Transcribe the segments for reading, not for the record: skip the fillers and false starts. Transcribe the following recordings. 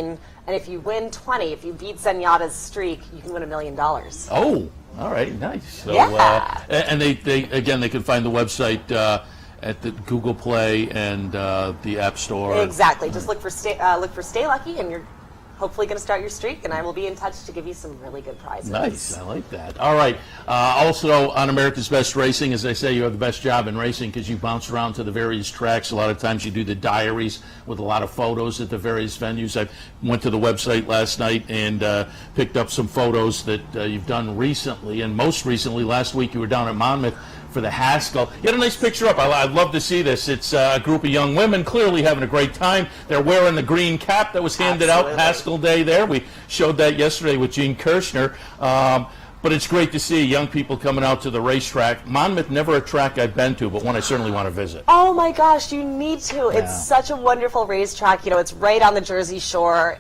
And if you win 20, if you beat Zenyatta's streak, you can win $1 million. Oh, all right, nice. So, yeah. And they can find the website at the Google Play and the App Store. Exactly. Just look for Stay Lucky, and you're hopefully going to start your streak, and I will be in touch to give you some really good prizes. Nice. I like that. All right. Also, on America's Best Racing, as I say, you have the best job in racing because you bounce around to the various tracks. A lot of times you do the diaries with a lot of photos at the various venues. I went to the website last night and picked up some photos that you've done recently, and most recently, last week, you were down at Monmouth for the Haskell. You had a nice picture up. I'd love to see this. It's a group of young women clearly having a great time. They're wearing the green cap that was handed out Haskell Day there. We showed that yesterday with Gene Kirshner. But it's great to see young people coming out to the racetrack. Monmouth, never a track I've been to, but one I certainly want to visit. Oh my gosh, you need to. Yeah. It's such a wonderful racetrack. You know, it's right on the Jersey Shore.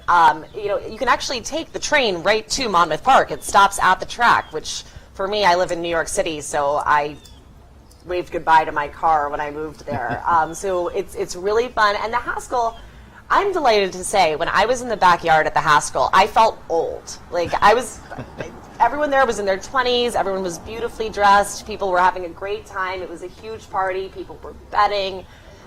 You know, you can actually take the train right to Monmouth Park. It stops at the track, which for me, I live in New York City, so I waved goodbye to my car when I moved there. So it's really fun. And the Haskell, I'm delighted to say, when I was in the backyard at the Haskell, I felt old. Like everyone there was in their 20s. Everyone was beautifully dressed. People were having a great time. It was a huge party. People were betting.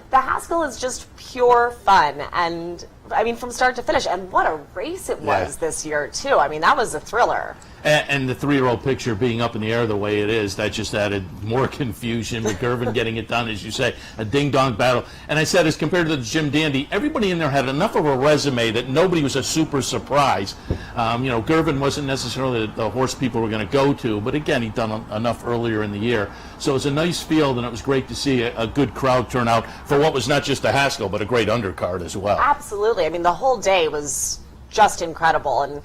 The Haskell is just pure fun, and I mean, from start to finish. And what a race it was this year too. I mean, that was a thriller. And the 3-year-old picture being up in the air the way it is, that just added more confusion with Gervin getting it done, as you say, a ding-dong battle. And I said, as compared to the Jim Dandy, everybody in there had enough of a resume that nobody was a super surprise. You know, Gervin wasn't necessarily the horse people were going to go to, but again, he'd done enough earlier in the year. So it was a nice field, and it was great to see a good crowd turn out for what was not just a Haskell, but a great undercard as well. Absolutely. I mean, the whole day was just incredible. And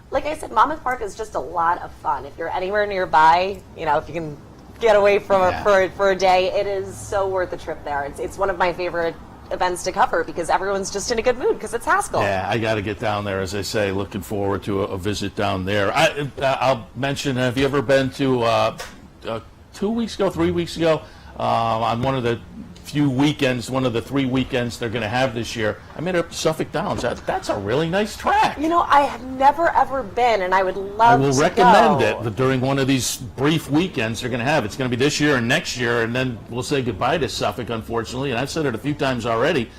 like I said, Monmouth Park is just a lot of fun. If you're anywhere nearby, you know, if you can get away from it for a day, it is so worth the trip there. It's one of my favorite events to cover because everyone's just in a good mood because it's Haskell. Yeah, I got to get down there, as I say. Looking forward to a visit down there. I'll mention, have you ever been to 2 weeks ago, 3 weeks ago, on one of the few weekends, one of the 3 weekends they're going to have this year, I made it up to Suffolk Downs. That's a really nice track. You know, I have never ever been, and I would love to I will recommend it during one of these brief weekends they're going to have. It's going to be this year and next year, and then we'll say goodbye to Suffolk, unfortunately, and I've said it a few times already.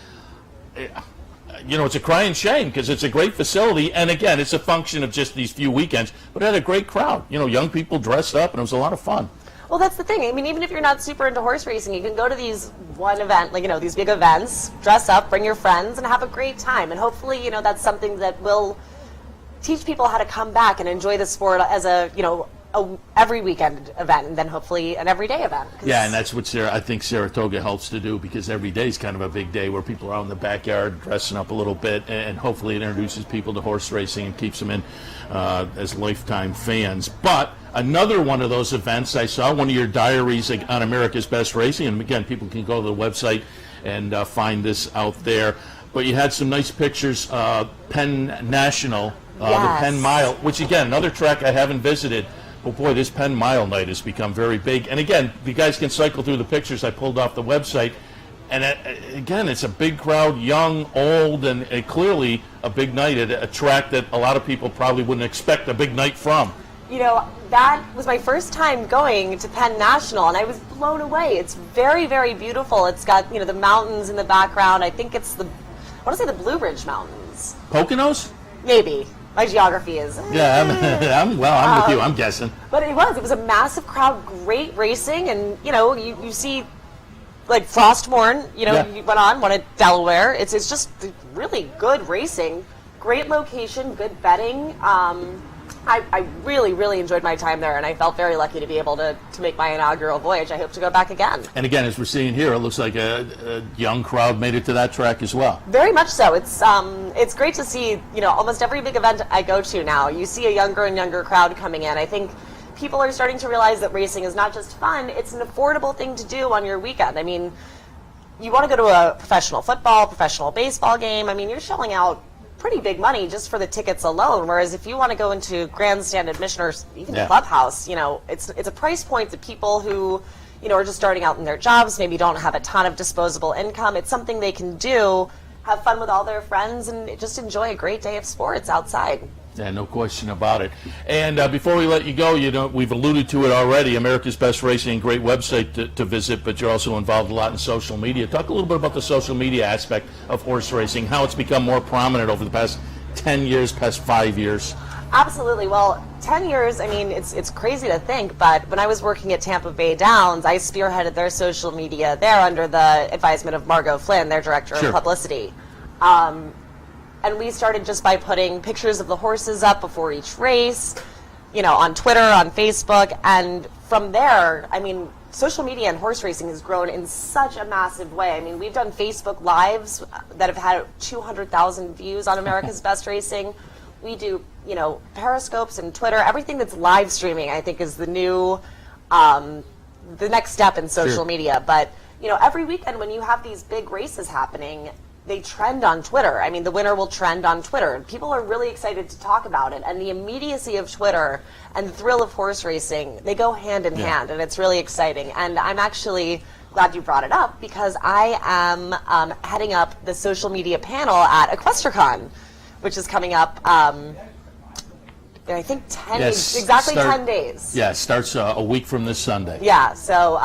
You know, it's a crying shame because it's a great facility, and again, it's a function of just these few weekends, but it had a great crowd. You know, young people dressed up, and it was a lot of fun. Well, that's the thing. I mean, even if you're not super into horse racing, you can go to these one event, like, you know, these big events, dress up, bring your friends, and have a great time. And hopefully, you know, that's something that will teach people how to come back and enjoy the sport as a, you know, every weekend event, and then hopefully an everyday event. Yeah, and that's what I think Saratoga helps to do, because every day is kind of a big day where people are out in the backyard dressing up a little bit, and hopefully it introduces people to horse racing and keeps them in as lifetime fans. But another one of those events, I saw one of your diaries on America's Best Racing, and again, people can go to the website and find this out there. But you had some nice pictures, Penn National, the Penn Mile, which again, another track I haven't visited. But boy, this Penn Mile night has become very big. And again, you guys can cycle through the pictures I pulled off the website. And again, it's a big crowd, young, old, and clearly a big night at a track that a lot of people probably wouldn't expect a big night from. You know, that was my first time going to Penn National, and I was blown away. It's very, very beautiful. It's got, you know, the mountains in the background. I think it's I want to say the Blue Ridge Mountains. Poconos? Maybe. My geography is. Yeah, I'm with you. I'm guessing. But it was a massive crowd, great racing, and you know, you see, like Frostmorn, you know, you won at Delaware. It's just really good racing, great location, good betting. I really, really enjoyed my time there, and I felt very lucky to be able to make my inaugural voyage. I hope to go back again. And again, as we're seeing here, it looks like a young crowd made it to that track as well. Very much so. It's great to see, you know, almost every big event I go to now, you see a younger and younger crowd coming in. I think people are starting to realize that racing is not just fun, it's an affordable thing to do on your weekend. I mean, you want to go to a professional football, professional baseball game, I mean, you're shelling out pretty big money just for the tickets alone, whereas if you want to go into grandstand admission or even Clubhouse, you know, it's a price point that people who, you know, are just starting out in their jobs, maybe don't have a ton of disposable income. It's something they can do have fun with all their friends and just enjoy a great day of sports outside. Yeah, no question about it. And before we let you go, we've alluded to it already, America's Best Racing, great website to visit, but you're also involved a lot in social media. Talk a little bit about the social media aspect of horse racing, how it's become more prominent over the past 10 years, past 5 years. Absolutely. Well, 10 years, I mean, it's crazy to think, but when I was working at Tampa Bay Downs, I spearheaded their social media there under the advisement of Margot Flynn, their director of publicity. And we started just by putting pictures of the horses up before each race, on Twitter, on Facebook, and from there, I mean, social media and horse racing has grown in such a massive way. I mean, we've done Facebook Lives that have had 200,000 views on America's Best Racing. We do, Periscopes and Twitter. Everything that's live streaming, I think, is the new, the next step in social media. But, every weekend when you have these big races happening, they trend on Twitter. I mean, the winner will trend on Twitter. People are really excited to talk about it. And the immediacy of Twitter and the thrill of horse racing, they go hand in hand, and it's really exciting. And I'm actually glad you brought it up because I am heading up the social media panel at EquestriaCon, which is coming up, I think 10 days. Yeah, it starts a week from this Sunday. Yeah, so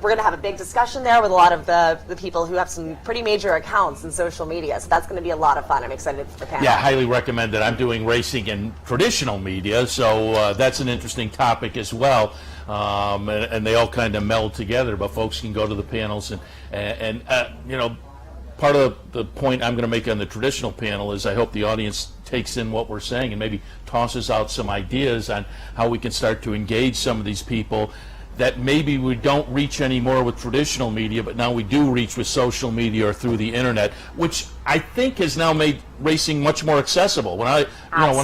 we're going to have a big discussion there with a lot of the people who have some pretty major accounts in social media. So that's going to be a lot of fun. I'm excited for the panel. Yeah, highly recommend it. I'm doing racing in traditional media, so that's an interesting topic as well. And they all kind of meld together, but folks can go to the panels and part of the point I'm going to make on the traditional panel is I hope the audience takes in what we're saying and maybe tosses out some ideas on how we can start to engage some of these people that maybe we don't reach anymore with traditional media, but now we do reach with social media or through the internet, which I think has now made racing much more accessible. When I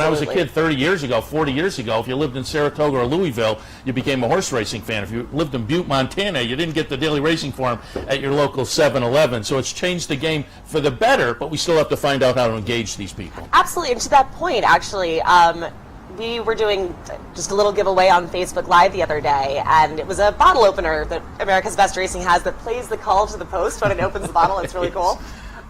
was a kid 30 years ago, 40 years ago, if you lived in Saratoga or Louisville, you became a horse racing fan. If you lived in Butte, Montana, you didn't get the daily racing forum at your local 7-Eleven. So it's changed the game for the better, but we still have to find out how to engage these people. Absolutely, and to that point, actually, we were doing just a little giveaway on Facebook Live the other day, and it was a bottle opener that America's Best Racing has that plays the call to the post when it opens the bottle. It's really cool.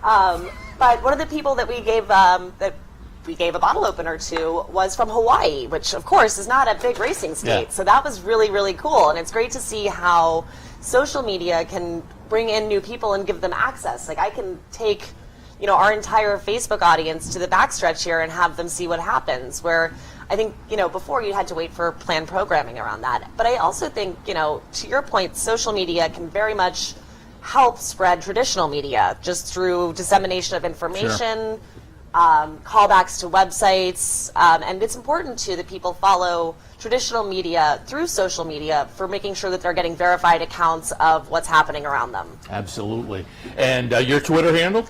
But one of the people that we gave a bottle opener to was from Hawaii, which of course is not a big racing state. Yeah. So that was really, really cool, and it's great to see how social media can bring in new people and give them access. Like I can take our entire Facebook audience to the backstretch here and have them see what happens, where I think, before you had to wait for planned programming around that. But I also think, to your point, social media can very much help spread traditional media just through dissemination of information, callbacks to websites, and it's important too that people follow traditional media through social media for making sure that they're getting verified accounts of what's happening around them. Absolutely. And your Twitter handle?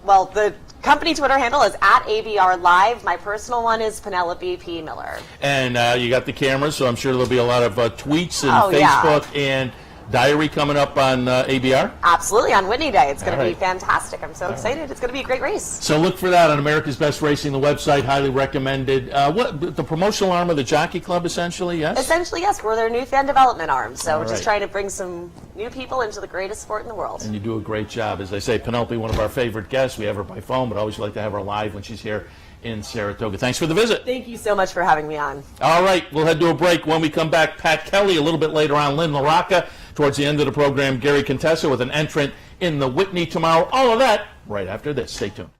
Well, the company Twitter handle is @ABR Live. My personal one is Penelope P. Miller. And you got the cameras, so I'm sure there'll be a lot of tweets and Facebook and diary coming up on ABR? Absolutely, on Whitney Day. It's going to be fantastic. I'm so excited. It's going to be a great race. So look for that on America's Best Racing, the website, highly recommended. What the promotional arm of the Jockey Club, essentially, yes? Essentially, yes. We're their new fan development arm. So we're just trying to bring some new people into the greatest sport in the world. And you do a great job. As I say, Penelope, one of our favorite guests. We have her by phone, but always like to have her live when she's here in Saratoga. Thanks for the visit. Thank you so much for having me on. All right, we'll head to a break. When we come back, Pat Kelly, a little bit later on, Lynn LaRocca. Towards the end of the program, Gary Contessa with an entrant in the Whitney tomorrow. All of that right after this. Stay tuned.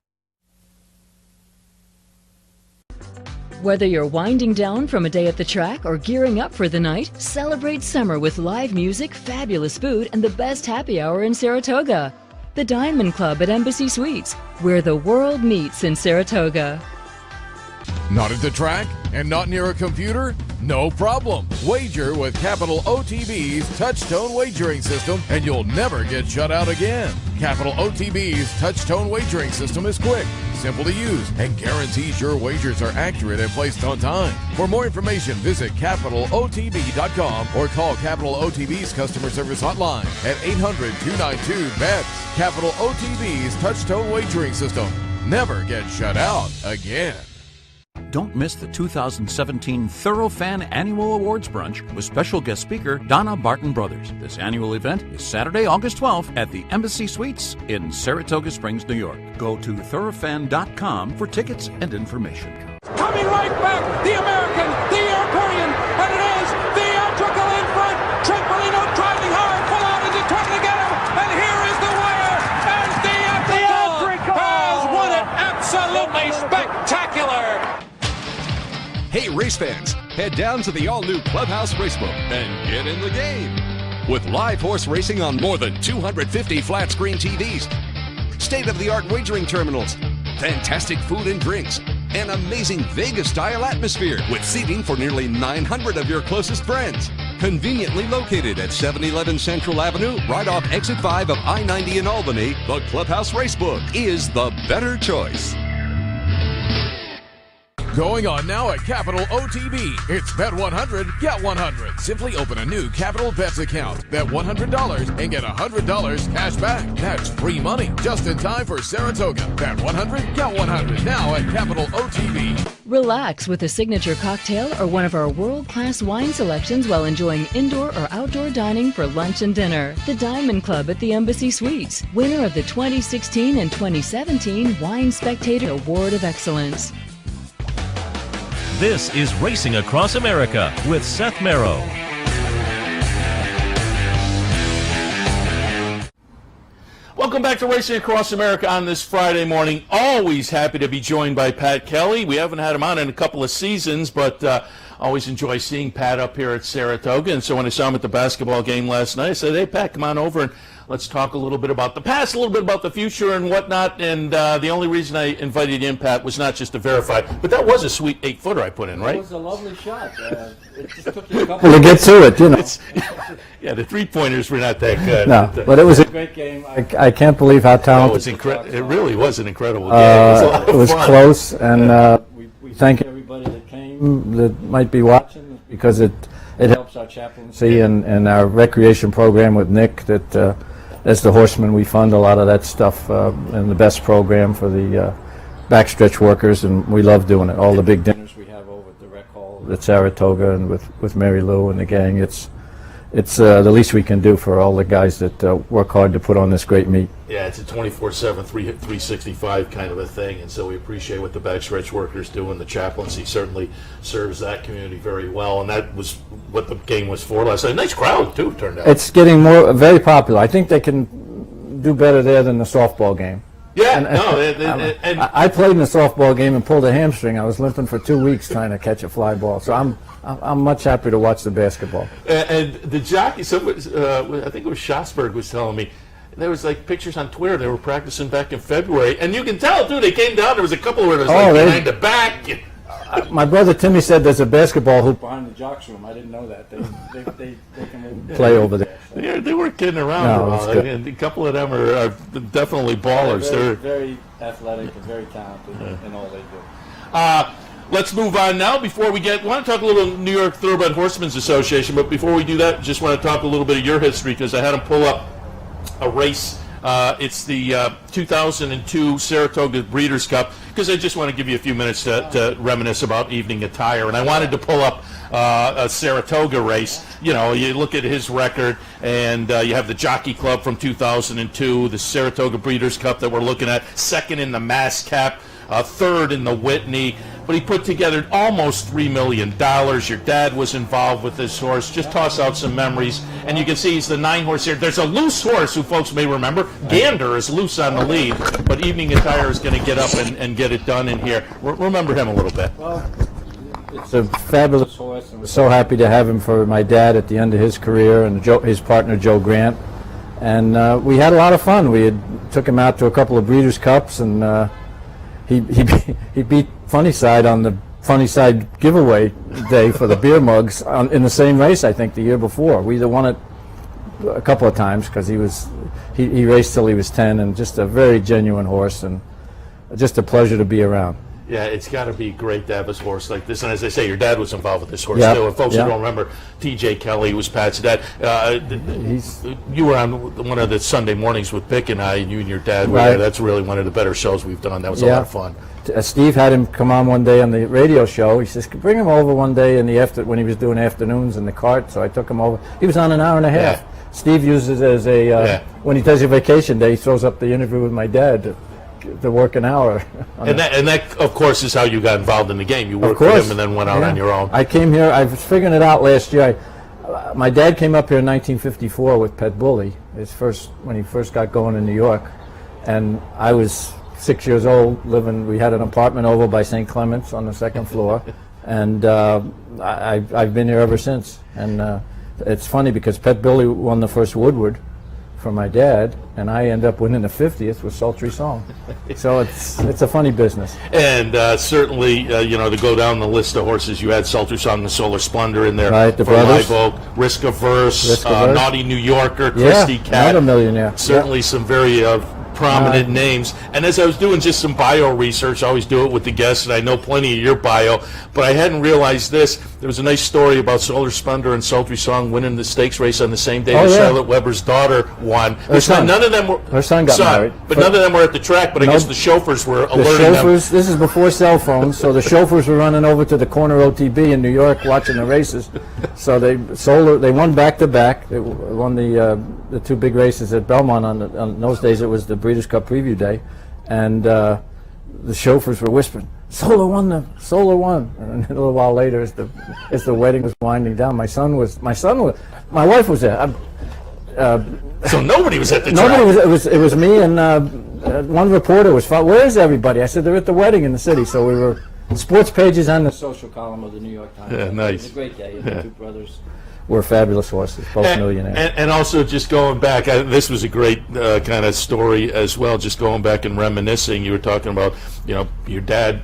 Whether you're winding down from a day at the track or gearing up for the night, celebrate summer with live music, fabulous food, and the best happy hour in Saratoga. The Diamond Club at Embassy Suites, where the world meets in Saratoga. Not at the track and not near a computer? No problem. Wager with Capital OTB's touch-tone wagering system and you'll never get shut out again. Capital OTB's touch-tone wagering system is quick, simple to use, and guarantees your wagers are accurate and placed on time. For more information, visit CapitalOTB.com or call Capital OTB's customer service hotline at 800-292-BETS. Capital OTB's touch-tone wagering system. Never get shut out again. Don't miss the 2017 Thorough Fan Annual Awards Brunch with special guest speaker Donna Barton Brothers. This annual event is Saturday, August 12th at the Embassy Suites in Saratoga Springs, New York. Go to thoroughfan.com for tickets and information. Coming right back, the American, the European, and it is theatrical in front. Trempolino driving hard, pull out as he trying to get him, and here is the winner, and theatrical has won it. Absolutely spectacular. Hey, race fans, head down to the all-new Clubhouse Racebook and get in the game. With live horse racing on more than 250 flat-screen TVs, state-of-the-art wagering terminals, fantastic food and drinks, an amazing Vegas-style atmosphere with seating for nearly 900 of your closest friends. Conveniently located at 711 Central Avenue, right off Exit 5 of I-90 in Albany, the Clubhouse Racebook is the better choice. Going on now at Capital OTB. It's Bet 100, get 100. Simply open a new Capital Bets account. Bet $100 and get $100 cash back. That's free money just in time for Saratoga. Bet 100, get 100. Now at Capital OTB. Relax with a signature cocktail or one of our world-class wine selections while enjoying indoor or outdoor dining for lunch and dinner. The Diamond Club at the Embassy Suites, winner of the 2016 and 2017 Wine Spectator Award of Excellence. This is Racing Across America with Seth Merrow. Welcome back to Racing Across America on this Friday morning. Always happy to be joined by Pat Kelly. We haven't had him on in a couple of seasons, but always enjoy seeing Pat up here at Saratoga. And so when I saw him at the basketball game last night, I said, hey, Pat, come on over and let's talk a little bit about the past, a little bit about the future and whatnot. And the only reason I invited you in, Pat, was not just to verify, but that was a sweet 8-footer I put in, right? It was a lovely shot. It just took you a couple to get to it, you know. Yeah, the three-pointers were not that good. No, but it was a great game. I can't believe how talented. It really was an incredible game. It was close, and we thank everybody that came, that might be watching, because it helps our chaplaincy and our recreation program with Nick. That as the horseman, we fund a lot of that stuff, and the best program for the backstretch workers, and we love doing it. All the big dinners we have over at the rec hall at Saratoga and with Mary Lou and the gang, it's the least we can do for all the guys that work hard to put on this great meet. Yeah, it's a 24/7, 365 kind of a thing, and so we appreciate what the backstretch workers do, and the chaplaincy certainly serves that community very well, and that was what the game was for last night. Nice crowd, too, turned out. It's getting very popular. I think they can do better there than the softball game. Yeah, I played in the softball game and pulled a hamstring. I was limping for 2 weeks trying to catch a fly ball, so I'm much happy to watch the basketball. And the jockey, I think it was Schosberg was telling me, there was like pictures on Twitter. They were practicing back in February, and you can tell too. They came down. There was a couple where it was behind the back. My brother Timmy said there's a basketball hoop behind the jocks room. I didn't know that. They can play over there. Yeah, they weren't kidding around. No, and a couple of them are definitely ballers. They're very athletic and very talented in all they do. Let's move on now. Before we want to talk a little New York Thoroughbred Horsemen's Association, but before we do that, just want to talk a little bit of your history, because I had them pull up a race. It's the 2002 Saratoga Breeders' Cup, because I just want to give you a few minutes to reminisce about evening attire. And I wanted to pull up a Saratoga race. You know, you look at his record, and you have the Jockey Club from 2002, the Saratoga Breeders' Cup that we're looking at, second in the Mass Cap, third in the Whitney. But he put together almost $3 million. Your dad was involved with this horse. Just toss out some memories. And you can see he's the 9-horse here. There's a loose horse who folks may remember. Gander is loose on the lead. But Evening Attire is going to get up and get it done in here. Remember him a little bit. Well, it's a fabulous horse. And we're so happy to have him for my dad at the end of his career, and his partner Joe Grant. And we had a lot of fun. We took him out to a couple of Breeders' Cups, and he beat Funnyside on the Funnyside giveaway day for the beer mugs in the same race, I think, the year before. We won it a couple of times because he raced till he was 10, and just a very genuine horse, and just a pleasure to be around. Yeah, it's got to be great to have a horse like this. And as I say, your dad was involved with this horse, Yep, too. And folks yep. who don't remember, T.J. Kelly was Pat's dad. You were on one of the Sunday mornings with Pick and I, and you and your dad were Right. there. That's really one of the better shows we've done. That was a lot of fun. Steve had him come on one day on the radio show. He says, bring him over one day when he was doing afternoons in the cart. So I took him over. He was on an hour and a half. Yeah. Steve uses it as when he does a vacation day, he throws up the interview with my dad to work an hour. And that, of course, is how you got involved in the game. You worked Of course. with him and then went out on your own. I came here, I was figuring it out last year. My dad came up here in 1954 with Pet Bully, when he first got going in New York. And I was 6 years old, we had an apartment over by St. Clement's on the second floor. And I've been here ever since. And it's funny because Pet Bully won the first Woodward for my dad, and I end up winning the 50th with Sultry Song. So it's a funny business. And certainly, to go down the list of horses, you had Sultry Song, the Solar Splendor in there. Right, the for brothers. Live Oak, Risk Averse, Naughty New Yorker, Yeah, Christy Cat. another millionaire. Certainly some very prominent names. And as I was doing just some bio research, I always do it with the guests, and I know plenty of your bio, but I hadn't realized this. There was a nice story about Solar Splendor and Sultry Song winning the stakes race on the same day that Charlotte Weber's daughter won. Her son. None of them were Her son got married. but none of them were at the track, but I guess the chauffeurs were The alerting chauffeurs, this is before cell phones, so the chauffeurs were running over to the corner OTB in New York watching the races. So they won back-to-back. They won the two big races at Belmont on those days. It was the Breeders' Cup preview day, and the chauffeurs were whispering, Solar won. And a little while later, as the wedding was winding down, my wife was there. So nobody was at the track. Nobody was. It was me and one reporter was. Where's everybody? I said they're at the wedding in the city. So we were sports pages on the social column of the New York Times. Yeah, nice. It was a great day. The two brothers were fabulous horses, both millionaires. And also, just going back, this was a great kind of story as well. Just going back and reminiscing, you were talking about, your dad,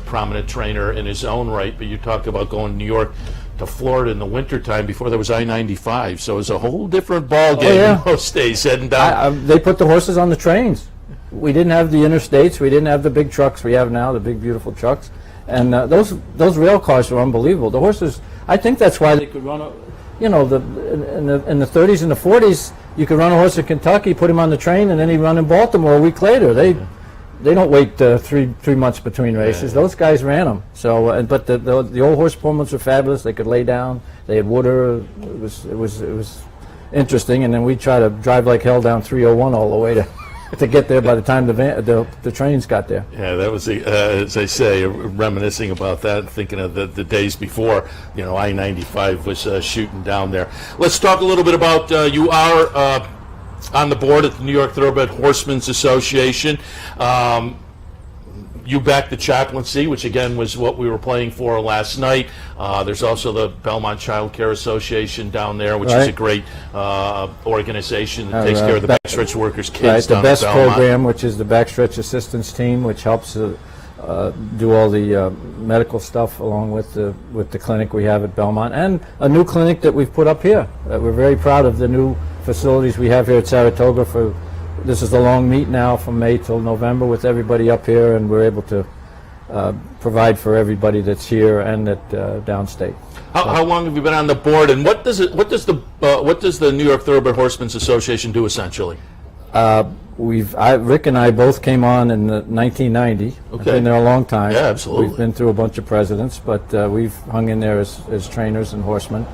prominent trainer in his own right, but you talk about going to New York to Florida in the wintertime before there was I-95. So it was a whole different ball game in those days, heading down. They put the horses on the trains. We didn't have the interstates. We didn't have the big trucks we have now, the big, beautiful trucks. And those rail cars were unbelievable. The horses, I think that's why they could run, in the 30s and the 40s, you could run a horse in Kentucky, put him on the train, and then he'd run in Baltimore a week later. They don't wait three months between races. Those guys ran them. So, but the old horse pullmans were fabulous. They could lay down. They had water. It was interesting. And then we try to drive like hell down 301 all the way to get there by the time the trains got there. Yeah, that was, as I say, reminiscing about that, thinking of the days before, I-95 was shooting down there. Let's talk a little bit about, you are on the board at the New York Thoroughbred Horsemen's Association. You back the chaplaincy, which again was what we were playing for last night. There's also the Belmont Child Care Association down there, which is a great organization that takes care of the backstretch workers' kids down the BEST at Belmont. program, which is the backstretch assistance team, which helps do all the medical stuff along with the clinic we have at Belmont, and a new clinic that we've put up here. We're very proud of the new facilities we have here at Saratoga. This is the long meet now from May till November with everybody up here, and we're able to provide for everybody that's here and at downstate. How long have you been on the board, and what does the New York Thoroughbred Horsemen's Association do essentially? Rick and I both came on in 1990. Okay. I've been there a long time. Yeah, absolutely. We've been through a bunch of presidents, but we've hung in there as trainers and horsemen.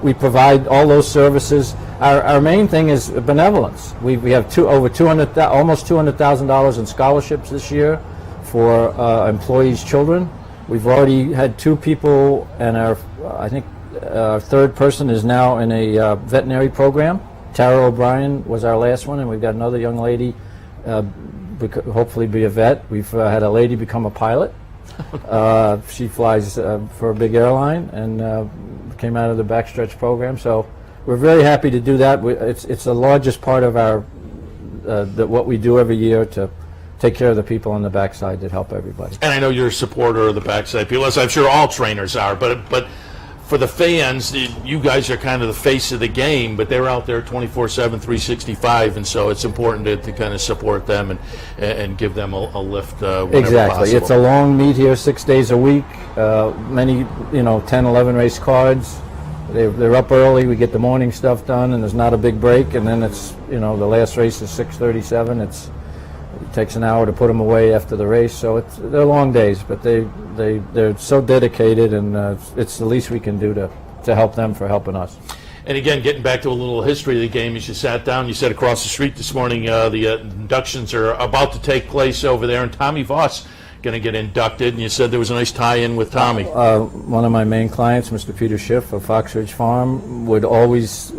We provide all those services. Our main thing is benevolence. We have almost $200,000 in scholarships this year for employees' children. We've already had 2 people, and I think our 3rd person is now in a veterinary program. Tara O'Brien was our last one, and we've got another young lady hopefully be a vet. We've had a lady become a pilot. She flies for a big airline and came out of the backstretch program. So we're very happy to do that. It's the largest part of our what we do every year to take care of the people on the backside that help everybody. And I know you're a supporter of the backside people, as I'm sure all trainers are, but for the fans, you guys are kind of the face of the game, but they're out there 24/7, 365, and so it's important to kind of support them and give them a lift whenever Exactly. possible. It's a long meet here, 6 days a week. Many, 10, 11 race cards. They're up early. We get the morning stuff done, and there's not a big break. And then it's, the last race is 6:37. It takes an hour to put them away after the race. So they're long days, but they're so dedicated, and it's the least we can do to help them for helping us. And again, getting back to a little history of the game, as you sat down, you said across the street this morning the inductions are about to take place over there, and Tommy Voss going to get inducted, and you said there was a nice tie-in with Tommy. One of my main clients, Mr. Peter Schiff of Fox Ridge Farm, would always,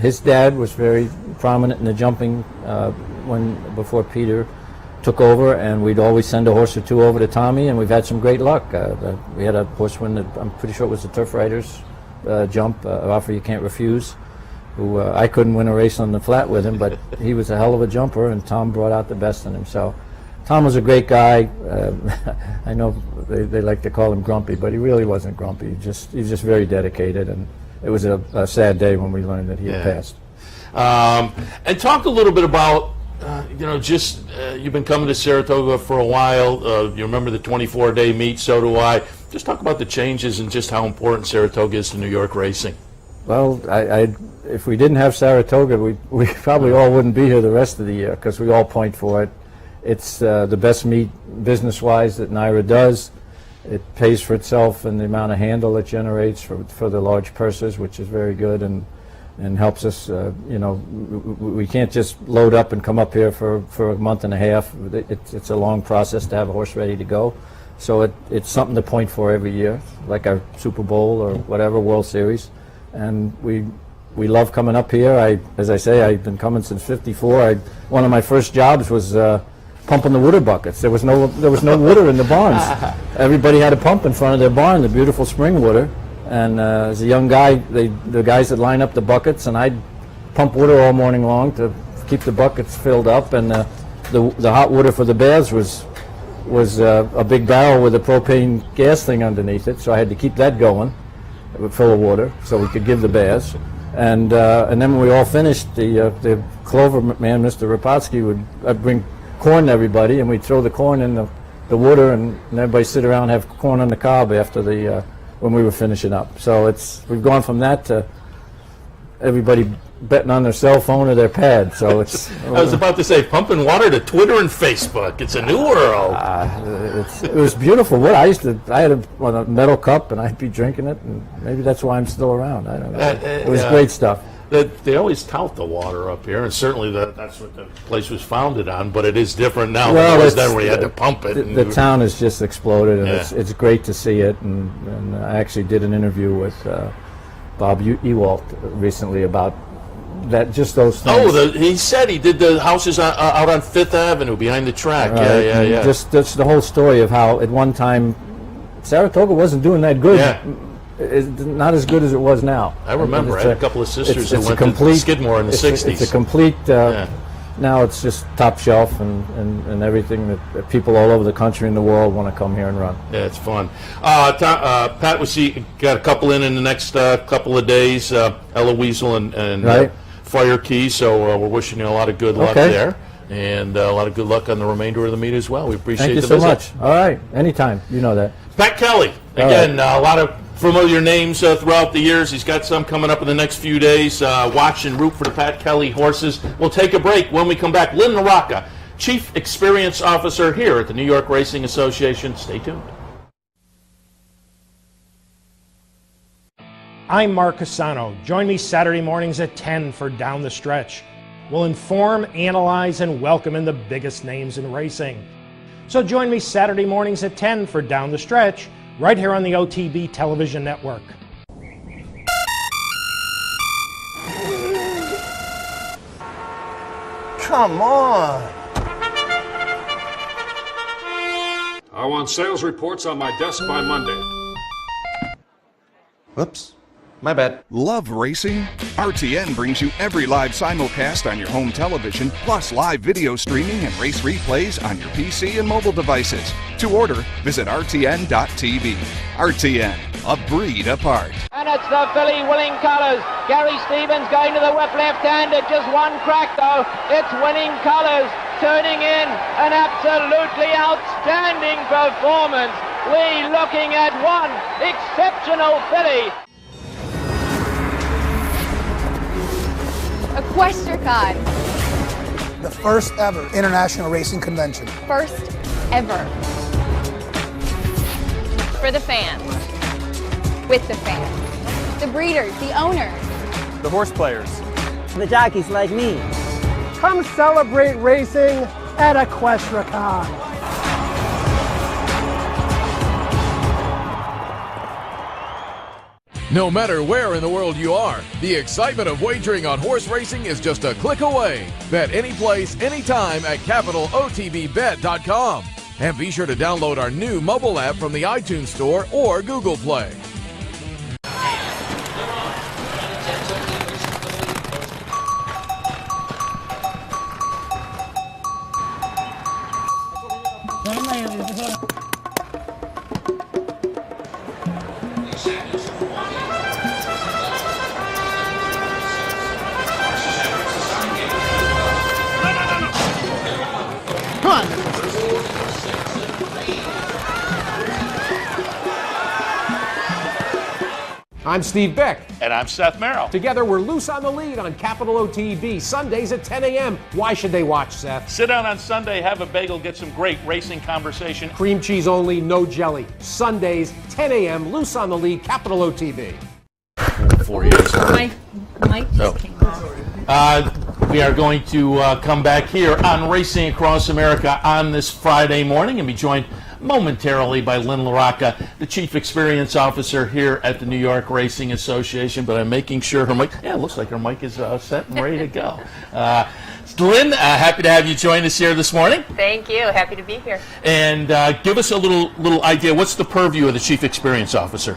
his dad was very prominent in the jumping before Peter took over, and we'd always send a horse or two over to Tommy, and we've had some great luck. We had a horseman that I'm pretty sure it was the Turf Riders jump, offer you can't refuse, who I couldn't win a race on the flat with him, but he was a hell of a jumper, and Tom brought out the best in him. So Tom was a great guy. I know they like to call him grumpy, but he really wasn't grumpy. He's just very dedicated, and it was a sad day when we learned that he had passed. And talk a little bit about, you've been coming to Saratoga for a while. You remember the 24-day meet, so do I. Just talk about the changes and just how important Saratoga is to New York racing. Well, if we didn't have Saratoga, we probably all wouldn't be here the rest of the year, because we all point for it. It's the best meet business-wise that NYRA does. It pays for itself and the amount of handle it generates for the large purses, which is very good and helps us. We can't just load up and come up here for a month and a half. It's a long process to have a horse ready to go. So it's something to point for every year, like our Super Bowl or whatever, World Series. And we love coming up here. As I say, I've been coming since '54. One of my first jobs was pumping the water buckets. There was no water in the barns. Everybody had a pump in front of their barn, the beautiful spring water. And as a young guy, the guys that line up the buckets, and I'd pump water all morning long to keep the buckets filled up. And the hot water for the baths was a big barrel with a propane gas thing underneath it, so I had to keep that going, full of water, so we could give the baths. And then when we all finished, the clover man, Mr. Rapotsky, would bring corn to everybody, and we'd throw the corn in the water, and everybody sit around and have corn on the cob after when we were finishing up. So we've gone from that to everybody betting on their cell phone or their pad. So it's. I was about to say, pumping water to Twitter and Facebook. It's a new world. It was beautiful. I had a metal cup, and I'd be drinking it, and maybe that's why I'm still around. I don't know. It was great stuff. They always tout the water up here, and certainly that's what the place was founded on, but it is different now than it was then where you had to pump it. The town has just exploded, and it's great to see it. And I actually did an interview with Bob Ewalt recently about that, just those things. Oh, he said he did the houses out on Fifth Avenue behind the track. Right. Yeah. Just that's the whole story of how at one time Saratoga wasn't doing that good. Yeah. It's not as good as it was now. I remember. I had a couple of sisters who went to Skidmore in the 60s. It's a complete. Now it's just top shelf and everything that people all over the country and the world want to come here and run. Yeah, it's fun. Pat, we see got a couple in the next couple of days. Ella Weasel and right. Fire Key. So we're wishing you a lot of good luck there, and a lot of good luck on the remainder of the meet as well. We appreciate the visit. Thank you so much. All right, anytime. You know that. Pat Kelly again. A lot of familiar names throughout the years. He's got some coming up in the next few days. Watch and root for the Pat Kelly horses. We'll take a break. When we come back, Lynn LaRocca, Chief Experience Officer here at the New York Racing Association. Stay tuned. I'm Mark Cassano. Join me Saturday mornings at 10 for Down the Stretch. We'll inform, analyze, and welcome in the biggest names in racing. So join me Saturday mornings at 10 for Down the Stretch, right here on the OTB television network. Come on. I want sales reports on my desk by Monday. Whoops. My bad. Love racing? RTN brings you every live simulcast on your home television, plus live video streaming and race replays on your PC and mobile devices. To order, visit rtn.tv. RTN, a breed apart. And and it's the filly winning colours. Gary Stevens going to the whip left-handed, just one crack though. It's winning colours, turning in an absolutely outstanding performance. We're looking at one exceptional filly. Equestricon. The first ever international racing convention. First ever. For the fans. With the fans. The breeders, the owners. The horse players. The jockeys like me. Come celebrate racing at Equestricon. No matter where in the world you are, the excitement of wagering on horse racing is just a click away. Bet any place, anytime at CapitalOTBBet.com. And be sure to download our new mobile app from the iTunes Store or Google Play. I'm Steve Beck. And I'm Seth Merrill. Together, we're loose on the lead on Capital OTB, Sundays at 10 a.m. Why should they watch, Seth? Sit down on Sunday, have a bagel, get some great racing conversation. Cream cheese only, no jelly. Sundays, 10 a.m., loose on the lead, Capital OTB. 4 years. My mic just came off. We are going to come back here on Racing Across America on this Friday morning and be joined momentarily by Lynn LaRocca, the Chief Experience Officer here at the New York Racing Association, but I'm making sure her mic, it looks like her mic is set and ready to go. Lynn, happy to have you join us here this morning. Thank you. Happy to be here. And give us a little idea, what's the purview of the Chief Experience Officer?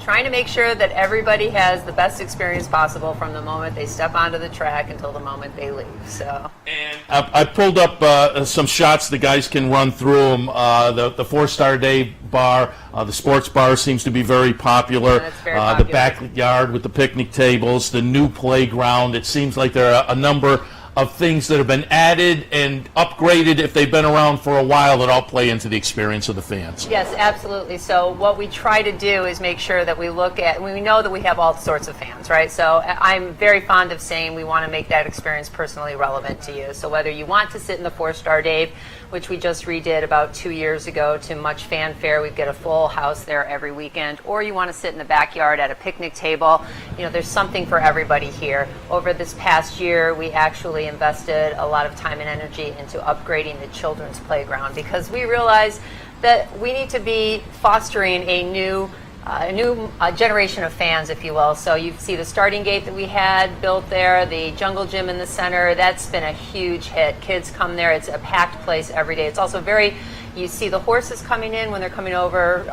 Trying to make sure that everybody has the best experience possible from the moment they step onto the track until the moment they leave. So. And I pulled up some shots the guys can run through them. The 4-Star Day bar, the sports bar seems to be very popular. Yeah, it's very popular. The backyard with the picnic tables, the new playground. It seems like there are a number of things that have been added and upgraded if they've been around for a while that all play into the experience of the fans. Yes, absolutely. So what we try to do is make sure that we look at, we know that we have all sorts of fans, right? So I'm very fond of saying we want to make that experience personally relevant to you. So whether you want to sit in the 4-Star Dave, which we just redid about 2 years ago to much fanfare, we get a full house there every weekend, or you want to sit in the backyard at a picnic table, you know, there's something for everybody here. Over this past year, we actually invested a lot of time and energy into upgrading the children's playground because we realized that we need to be fostering a new generation of fans, if you will. So you see the starting gate that we had built there, the jungle gym in the center, that's been a huge hit. Kids come there, it's a packed place every day. It's also you see the horses coming in when they're coming over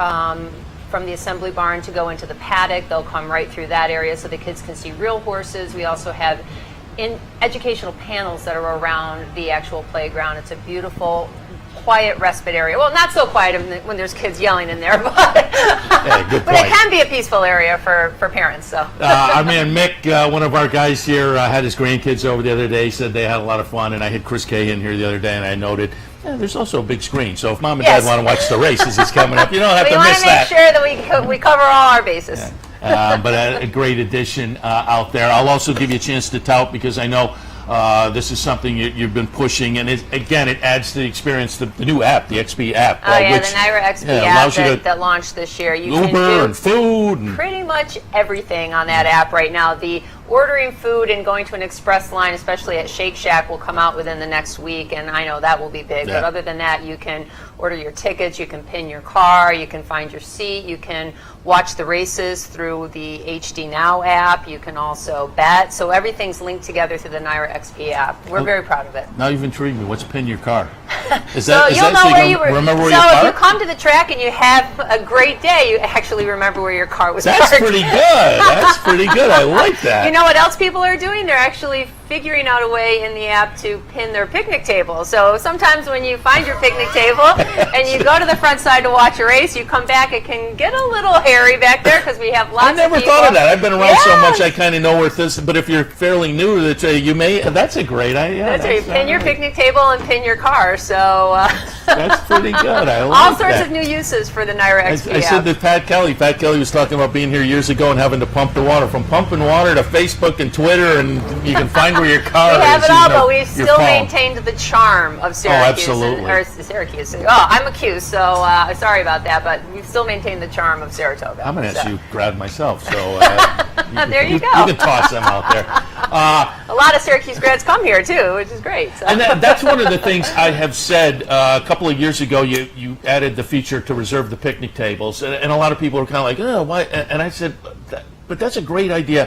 from the assembly barn to go into the paddock. They'll come right through that area so the kids can see real horses. We also have educational panels that are around the actual playground. It's a beautiful, quiet respite area. Well, not so quiet when there's kids yelling in there, but but it can be a peaceful area for parents. So our man Mick, one of our guys here, had his grandkids over the other day. He said they had a lot of fun, and I had Chris Kay in here the other day, and I noted there's also a big screen. So if mom and dad want to watch the races, it's coming up. You don't have to miss that. We want to make sure that we cover all our bases. Yeah. But a great addition out there. I'll also give you a chance to tout because I know this is something you've been pushing, and it adds to the experience, the new app, the XP app. Oh, yeah, the NYRA XP app that launched this year. You Uber can do and food. And pretty much everything on that app right now. The ordering food and going to an express line, especially at Shake Shack, will come out within the next week, and I know that will be big. Yeah. But other than that, you can order your tickets, you can pin your car, you can find your seat, you can watch the races through the HD Now app, you can also bet. So everything's linked together through the NYRA XP app. We're very proud of it. Now you've intrigued me. What's pin your car? Is so that, you'll know where you were. Remember where so you parked? if you come to the track and you have a great day, you actually remember where your car was That's parked. pretty good. That's pretty good. I like that. You know what else people are doing? They're actually figuring out a way in the app to pin their picnic table. So sometimes when you find your picnic table and you go to the front side to watch a race, you come back, it can get a little hairy back there because we have lots of people. I never thought of that. I've been around so much I kind of know where this, but if you're fairly new, that you may, that's a great idea. That's right. Pin your picnic table and pin your car. So that's pretty good. I like all sorts that. of new uses for the Naira XP I app. said to Pat Kelly was talking about being here years ago and having to pump the water. From pumping water to Facebook and Twitter, and you can find where your car is. We have it all, but we've your still phone. maintained the charm of Syracuse. Oh, absolutely. Or Syracuse. Oh, I'm accused, so sorry about that, but we've still maintained the charm of Saratoga. I'm going to ask you to grab myself, so there you go. You can toss them out there. A lot of Syracuse grads come here, too, which is great. So. And that's one of the things I have said a couple of years ago. You added the feature to reserve the picnic tables, and a lot of people were kind of like, oh, why? And I said, but that's a great idea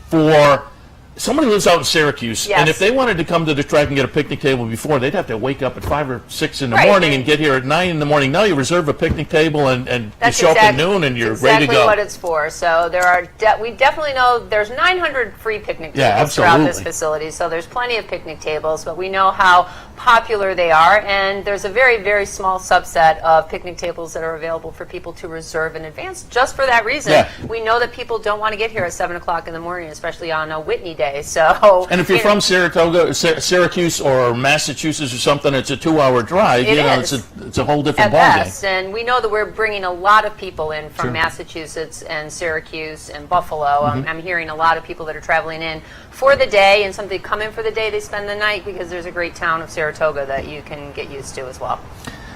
for somebody who lives out in Syracuse, yes. and if they wanted to come to the track and get a picnic table before, they'd have to wake up at 5 or 6 in the right. morning and get here at 9 in the morning. Now you reserve a picnic table and you show up at noon and you're exactly ready to go. What it's for. So there are we definitely know there's 900 free picnic tables throughout this facility. So there's plenty of picnic tables, but we know how popular they are, and there's a very, very small subset of picnic tables that are available for people to reserve in advance just for that reason. Yeah. We know that people don't want to get here at 7 o'clock in the morning, especially on a Whitney day. So and if you're from Saratoga, Syracuse or Massachusetts or something, it's a 2-hour drive. It's a whole different ballgame. And we know that we're bringing a lot of people in from Massachusetts and Syracuse and Buffalo. I'm hearing a lot of people that are traveling in for the day, and some they come in for the day, they spend the night, because there's a great town of Saratoga that you can get used to as well.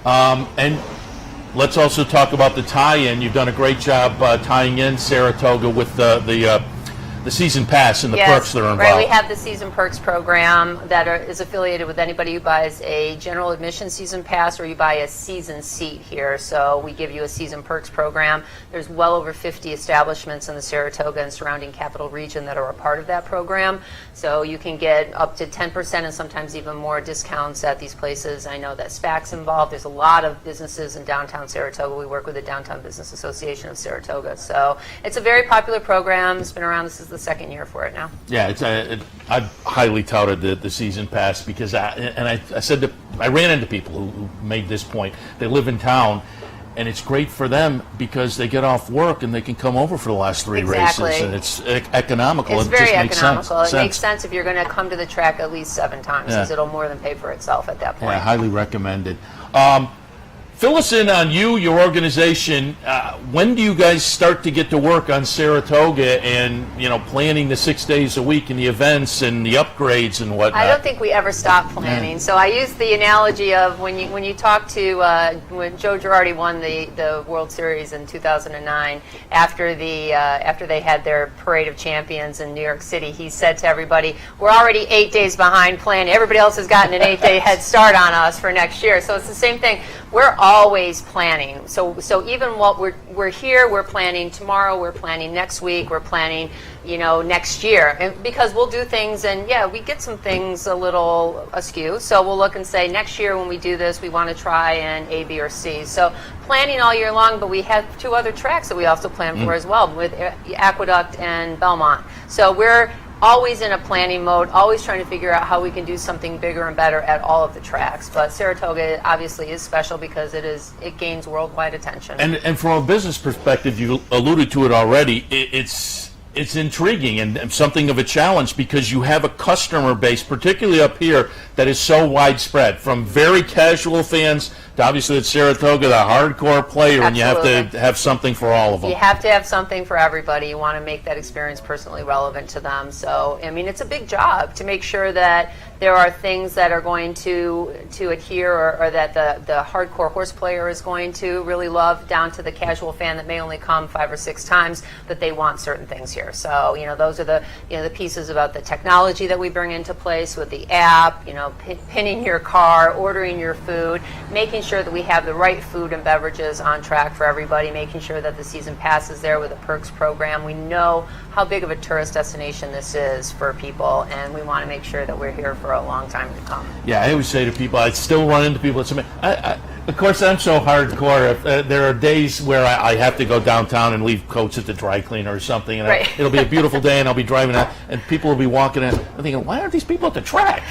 And let's also talk about the tie-in. You've done a great job tying in Saratoga with the season pass and the perks that are involved. Right, we have the season perks program that is affiliated with anybody who buys a general admission season pass or you buy a season seat here. So we give you a season perks program. There's well over 50 establishments in the Saratoga and surrounding capital region that are a part of that program. So you can get up to 10% and sometimes even more discounts at these places. I know that SPAC's involved. There's a lot of businesses in downtown Saratoga. We work with the Downtown Business Association of Saratoga. So it's a very popular program. It's been around. This is the second year for it now. Yeah, I've highly touted the season pass because I said I ran into people who made this point. They live in town, and it's great for them because they get off work and they can come over for the last 3 races, and it's economical. It's it very just economical. Makes sense. It makes sense if you're going to come to the track at least 7 times, because it'll more than pay for itself at that point. Yeah, highly recommended. Fill us in on your organization. When do you guys start to get to work on Saratoga and planning the 6 days a week and the events and the upgrades and whatnot? I don't think we ever stop planning. Yeah. So I use the analogy of when you talk to when Joe Girardi won the World Series in 2009 after they had their parade of champions in New York City. He said to everybody, "We're already 8 days behind planning. Everybody else has gotten an 8-day head start on us for next year." So it's the same thing. We're always planning. So even what we're here, we're planning tomorrow, we're planning next week, we're planning, next year. And because we'll do things, and we get some things a little askew. So we'll look and say, next year when we do this, we want to try in A, B, or C. So planning all year long, but we have 2 other tracks that we also plan for as well, with Aqueduct and Belmont. So we're always in a planning mode, always trying to figure out how we can do something bigger and better at all of the tracks. But Saratoga obviously is special because it gains worldwide attention. And from a business perspective, you alluded to it already, it's intriguing and something of a challenge because you have a customer base, particularly up here, that is so widespread, from very casual fans to obviously at Saratoga, the hardcore player, and you have to have something for all of them. You have to have something for everybody. You want to make that experience personally relevant to them. So, it's a big job to make sure that there are things that are going to adhere or that the hardcore horse player is going to really love, down to the casual fan that may only come 5 or 6 times, that they want certain things here. So, those are the pieces about the technology that we bring into place with the app, pinning your car, ordering your food, making sure that we have the right food and beverages on track for everybody, making sure that the season pass is there with a perks program. We know how big of a tourist destination this is for people, and we want to make sure that we're here for for a long time to come. Yeah, I always say to people, I still run into people that say, of course, I'm so hardcore. If, there are days where I have to go downtown and leave coats at the dry cleaner or something, and Right. it'll be a beautiful day, and I'll be driving out, and people will be walking in. I'm thinking, why aren't these people at the track?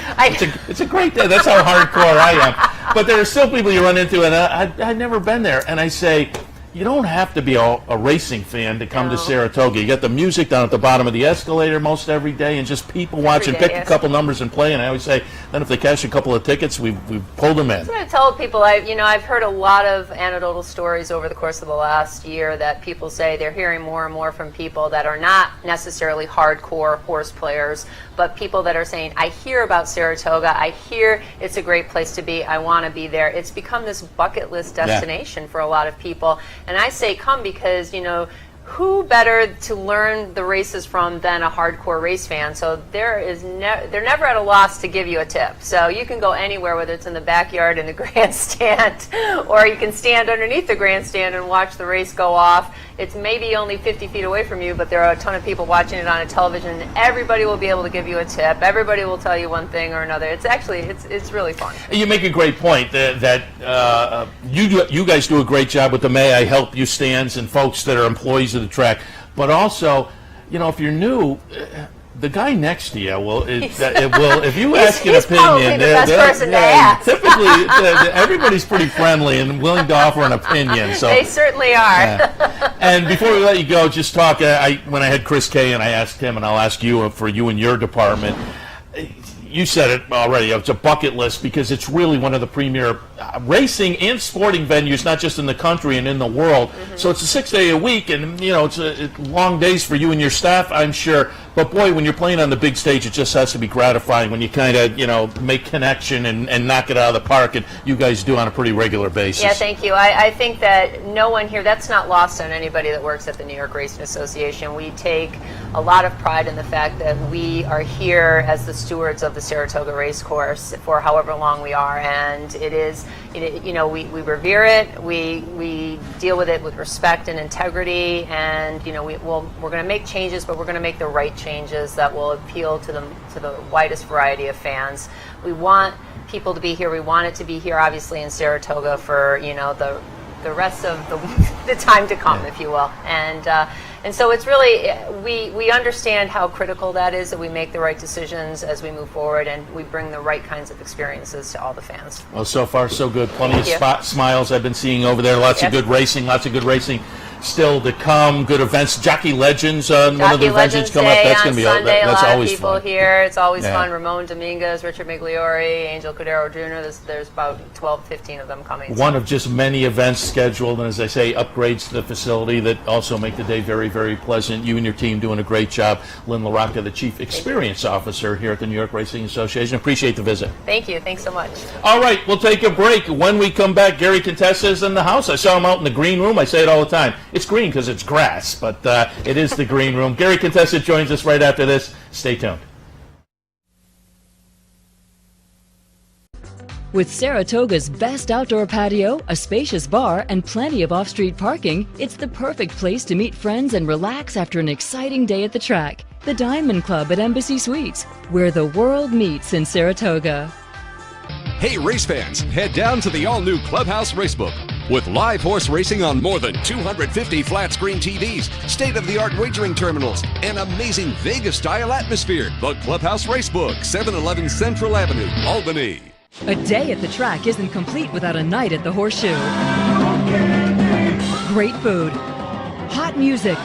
It's a great day. That's how hardcore I am. But there are still people you run into, and I've never been there. And I say, you don't have to be a racing fan to come to Saratoga. You got the music down at the bottom of the escalator most every day, and just people watching, pick a couple numbers and play. And I always say, then if they cash a couple of tickets, we've pulled them in. That's what I tell people. I've heard a lot of anecdotal stories over the course of the last year that people say they're hearing more and more from people that are not necessarily hardcore horse players, but people that are saying, I hear about Saratoga, I hear it's a great place to be, I want to be there. It's become this bucket list destination for a lot of people. And I say come because, who better to learn the races from than a hardcore race fan? So they're never at a loss to give you a tip. So you can go anywhere, whether it's in the backyard in the grandstand, or you can stand underneath the grandstand and watch the race go off. It's maybe only 50 feet away from you, but there are a ton of people watching it on a television, and everybody will be able to give you a tip. Everybody will tell you one thing or another. It's actually, it's really fun. You make a great point that you guys do a great job with the May I Help You stands and folks that are employees of the track. But also, if you're new, the guy next to you if you ask an opinion, he's probably the best person to ask. Typically, everybody's pretty friendly and willing to offer an opinion. So they certainly are. And before we let you go, just talk. When I had Chris Kay and I asked him, and I'll ask you for you and your department. You said it already. It's a bucket list because it's really one of the premier racing and sporting venues, not just in the country and in the world. Mm-hmm. So it's a 6 day a week, and it's long days for you and your staff, I'm sure. But boy, when you're playing on the big stage, it just has to be gratifying when you kind of make connection and knock it out of the park, and you guys do on a pretty regular basis. Yeah, thank you. I think that no one here, that's not lost on anybody that works at the New York Racing Association. We take a lot of pride in the fact that we are here as the stewards of the Saratoga Racecourse for however long we are, and it is, we revere it, we deal with it with respect and integrity, and we're going to make changes, but we're going to make the right changes that will appeal to the widest variety of fans. We want people to be here. We want it to be here, obviously, in Saratoga for the rest of the time to come, if you will. And so it's really, we understand how critical that is, that we make the right decisions as we move forward, and we bring the right kinds of experiences to all the fans. Well, so far so good. Plenty of smiles I've been seeing over there. Lots of good racing still to come. Good events. Jockey Legends, one of the events come up. That's going to be Sunday, that's always people fun. Here. It's always fun. Ramon Dominguez, Richard Migliori, Angel Cordero Jr. There's about 12, 15 of them coming. One of just many events scheduled, and as I say, upgrades to the facility that also make the day very, very pleasant. You and your team doing a great job. Lynn LaRocca, the Chief Experience Officer here at the New York Racing Association. Appreciate the visit. Thank you. Thanks so much. All right, we'll take a break. When we come back, Gary Contessa is in the house. I saw him out in the green room. I say it all the time. It's green because it's grass, but it is the green room. Gary Contessa joins us right after this. Stay tuned. With Saratoga's best outdoor patio, a spacious bar, and plenty of off-street parking, it's the perfect place to meet friends and relax after an exciting day at the track. The Diamond Club at Embassy Suites, where the world meets in Saratoga. Hey race fans, head down to the all-new Clubhouse Racebook. With live horse racing on more than 250 flat-screen TVs, state-of-the-art wagering terminals, and amazing Vegas-style atmosphere. The Clubhouse Racebook, 711 Central Avenue, Albany. A day at the track isn't complete without a night at the Horseshoe. Great food, hot music,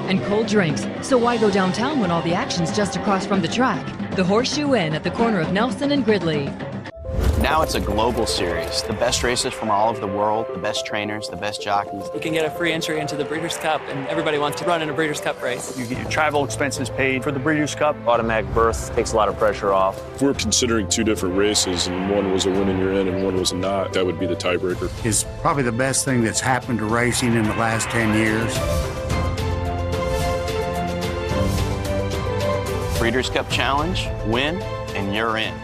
and cold drinks. So why go downtown when all the action's just across from the track? The Horseshoe Inn at the corner of Nelson and Gridley. Now it's a global series. The best racers from all over the world, the best trainers, the best jockeys. You can get a free entry into the Breeders' Cup, and everybody wants to run in a Breeders' Cup race. You get your travel expenses paid for the Breeders' Cup. Automatic berth takes a lot of pressure off. If we're considering two different races, and one was a win and you're in and one was not, that would be the tiebreaker. It's probably the best thing that's happened to racing in the last 10 years. Breeders' Cup Challenge, win, and you're in.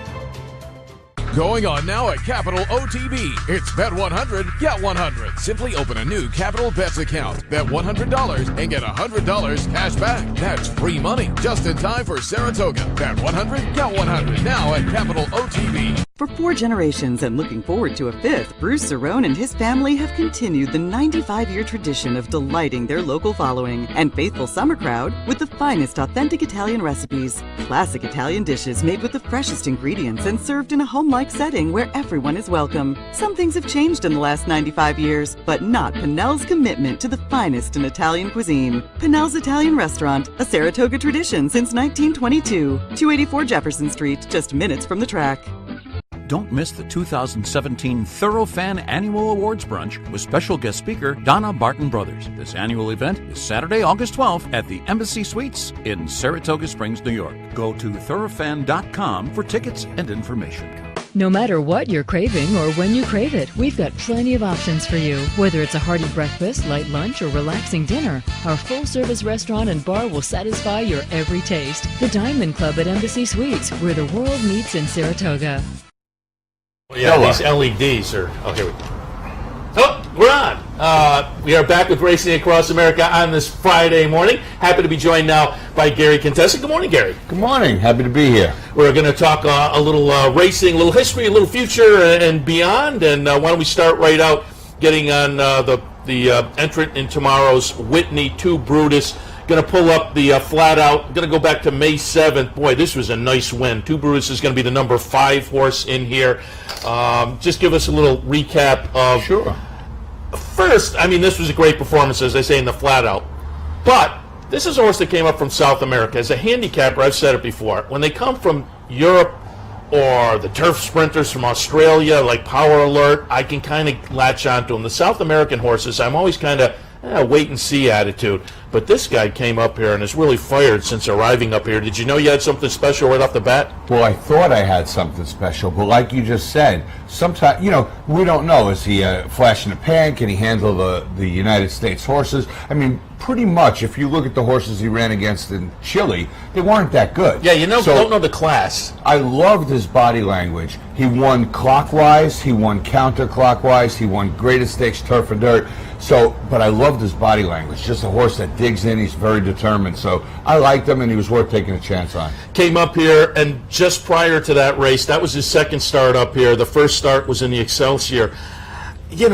Going on now at Capital OTB. It's Bet 100, get 100. Simply open a new Capital Bets account. Bet $100 and get $100 cash back. That's free money just in time for Saratoga. Bet 100, get 100 now at Capital OTB. For 4 generations and looking forward to a 5th, Bruce Cerrone and his family have continued the 95-year tradition of delighting their local following and faithful summer crowd with the finest authentic Italian recipes. Classic Italian dishes made with the freshest ingredients and served in a home-like setting where everyone is welcome. Some things have changed in the last 95 years, but not Pinnell's commitment to the finest in Italian cuisine. Pinnell's Italian Restaurant, a Saratoga tradition since 1922. 284 Jefferson Street, just minutes from the track. Don't miss the 2017 Thorough Fan Annual Awards Brunch with special guest speaker Donna Barton Brothers. This annual event is Saturday, August 12th at the Embassy Suites in Saratoga Springs, New York. Go to thoroughfan.com for tickets and information. No matter what you're craving or when you crave it, we've got plenty of options for you. Whether it's a hearty breakfast, light lunch, or relaxing dinner, our full-service restaurant and bar will satisfy your every taste. The Diamond Club at Embassy Suites, where the world meets in Saratoga. Yeah, these LEDs are... Oh, here we go. Oh, we're on. We are back with Racing Across America on this Friday morning. Happy to be joined now by Gary Contessa. Good morning, Gary. Good morning. Happy to be here. We're going to talk a little racing, a little history, a little future, and beyond. And why don't we start right out getting on the entrant in tomorrow's Whitney 2 Brutus. Going to pull up the flat out. Going to go back to May 7th. Boy, this was a nice win. 2 Brutus is going to be the number 5 horse in here. Just give us a little recap of... Sure. First, I mean, this was a great performance, as I say, in the flat out. But this is a horse that came up from South America. As a handicapper, I've said it before. When they come from Europe or the turf sprinters from Australia, like Power Alert, I can kind of latch onto them. The South American horses, I'm always kind of wait-and-see attitude. But this guy came up here and has really fired since arriving up here. Did you know you had something special right off the bat? Well, I thought I had something special, but like you just said, sometimes, we don't know. Is he a flash in the pan? Can he handle the United States horses? I mean, pretty much, if you look at the horses he ran against in Chile, they weren't that good. Yeah, don't know the class. I loved his body language. He won clockwise, he won counterclockwise, he won greatest stakes turf and dirt. But I loved his body language. Just a horse that digs in. He's very determined. So I liked him, and he was worth taking a chance on. Came up here, and just prior to that race, that was his second start up here. The first start was in the Excelsior. You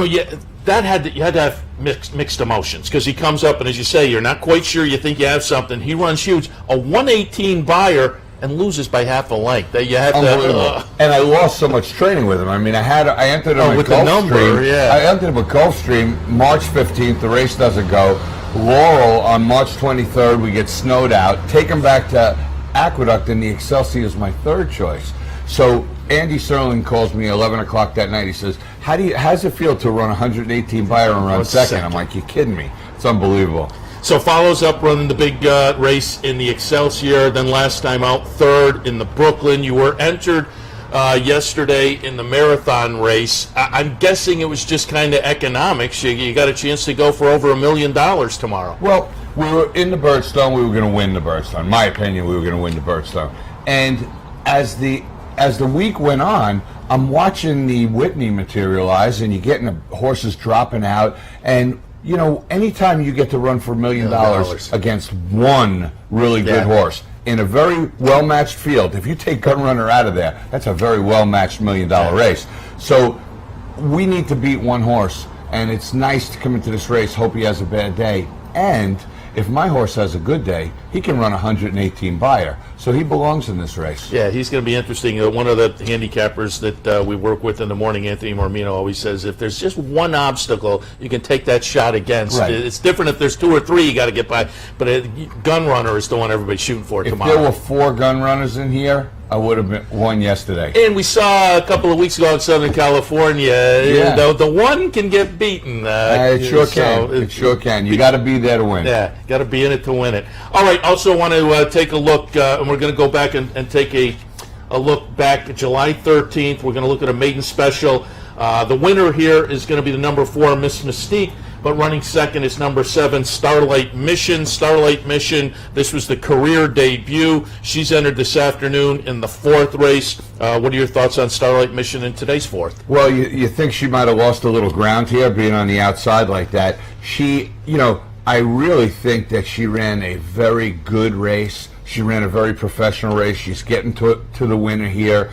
had to have mixed emotions, because he comes up, and as you say, you're not quite sure. You think you have something. He runs huge. A 118 buyer and loses by half a length. You had Unbelievable. And I lost so much training with him. I mean, I entered him at Gulfstream. Yeah. I entered him at Gulfstream March 15th. The race doesn't go. Laurel on March 23rd. We get snowed out. Take him back to Aqueduct, and the Excelsior is my third choice. So Andy Serling calls me 11 o'clock that night. He says, how does it feel to run 118 buyer and run second? I'm like, you're kidding me. It's unbelievable. So follows up running the big race in the Excelsior, then last time out third in the Brooklyn. You were entered yesterday in the marathon race. I'm guessing it was just kind of economics. You got a chance to go for over $1 million tomorrow. Well, we were in the Birdstone. We were going to win the Birdstone. In my opinion, we were going to win the Birdstone. And as the week went on, I'm watching the Whitney materialize, and you're getting the horses dropping out. And anytime you get to run for $1 million against one really good horse in a very well-matched field, if you take Gunrunner out of there, that's a very well-matched $1 million race. So we need to beat one horse, and it's nice to come into this race, hope he has a bad day. And if my horse has a good day, he can run 118 buyer. So he belongs in this race. Yeah, he's going to be interesting. One of the handicappers that we work with in the morning, Anthony Mormino, always says, if there's just one obstacle you can take that shot against. Right. It's different if there's 2 or 3 you got to get by. But Gun Runner is the one everybody's shooting for tomorrow. If there were 4 Gun Runners in here, I would have won yesterday. And we saw a couple of weeks ago in Southern California, the one can get beaten. It sure can. It sure can. You got to be there to win. Yeah, got to be in it to win it. All right, also want to take a look, and we're going to go back and take a look back at July 13th. We're going to look at a maiden special. The winner here is going to be the number 4, Miss Mystique. But running second is number 7, Starlight Mission. Starlight Mission, this was the career debut. She's entered this afternoon in the 4th race. What are your thoughts on Starlight Mission in today's 4th? Well, you think she might have lost a little ground here, being on the outside like that. She, I really think that she ran a very good race. She ran a very professional race. She's getting to the winner here.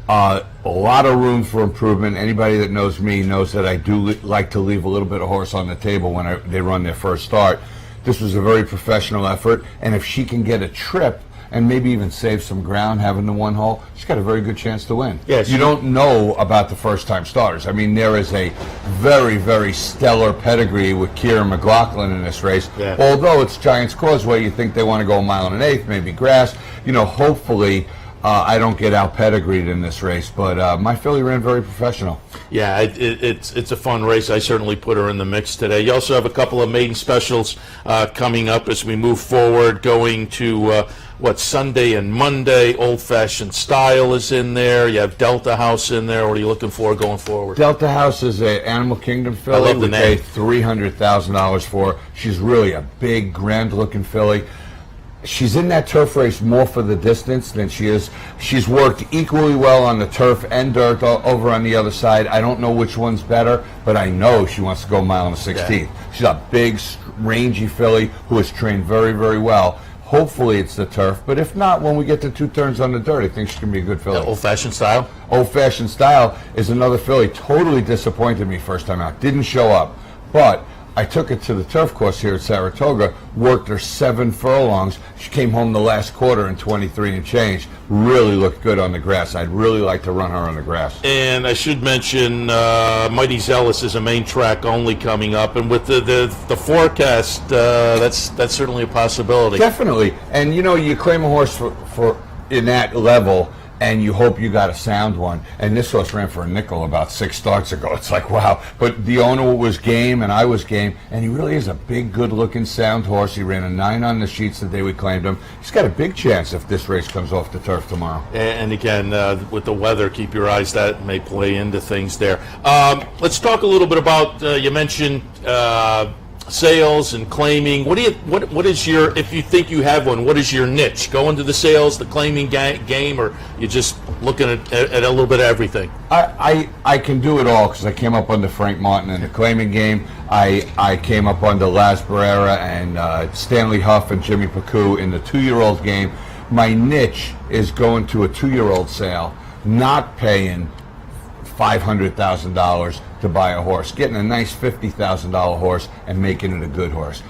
A lot of room for improvement. Anybody that knows me knows that I do like to leave a little bit of horse on the table when they run their first start. This was a very professional effort, and if she can get a trip and maybe even save some ground having the 1 hole, she's got a very good chance to win. Yes. You don't know about the first-time starters. I mean, there is a very, very stellar pedigree with Kieran McLaughlin in this race. Yeah. Although it's Giants Causeway, you think they want to go a mile and an eighth, maybe grass. Hopefully I don't get out pedigreed in this race, but my filly ran very professional. Yeah, it's a fun race. I certainly put her in the mix today. You also have a couple of maiden specials coming up as we move forward, going to Sunday and Monday. Old Fashioned Style is in there. You have Delta House in there. What are you looking for going forward? Delta House is an Animal Kingdom filly. I love the name. We paid $300,000 for her. She's really a big, grand-looking filly. She's in that turf race more for the distance than she is. She's worked equally well on the turf and dirt over on the other side. I don't know which one's better, but I know she wants to go mile and a 16th. Yeah. She's a big, rangy filly who has trained very, very well. Hopefully it's the turf, but if not, when we get to 2 turns on the dirt, I think she can be a good filly. Old Fashioned Style? Old Fashioned Style is another filly. Totally disappointed me first time out. Didn't show up, but I took it to the turf course here at Saratoga, worked her 7 furlongs. She came home the last quarter in 23 and change. Really looked good on the grass. I'd really like to run her on the grass. And I should mention Mighty Zealous is a main track only coming up. And with the forecast, that's certainly a possibility. Definitely. And, you claim a horse for in that level, and you hope you got a sound one. And this horse ran for a nickel about 6 starts ago. It's like, wow. But the owner was game, and I was game, and he really is a big, good-looking, sound horse. He ran a 9 on the sheets the day we claimed him. He's got a big chance if this race comes off the turf tomorrow. And again, with the weather, keep your eyes. That may play into things there. Let's talk a little bit about, you mentioned sales and claiming. What is your, if you think you have one, what is your niche? Go into the sales, the claiming game, or you just looking at a little bit of everything? I can do it all because I came up under Frank Martin in the claiming game. I came up under Laz Barrera and Stanley Huff and Jimmy Pacou in the 2-year-old game. My niche is going to a 2-year-old sale, not paying $500,000 to buy a horse, getting a nice $50,000 horse and making it a good horse.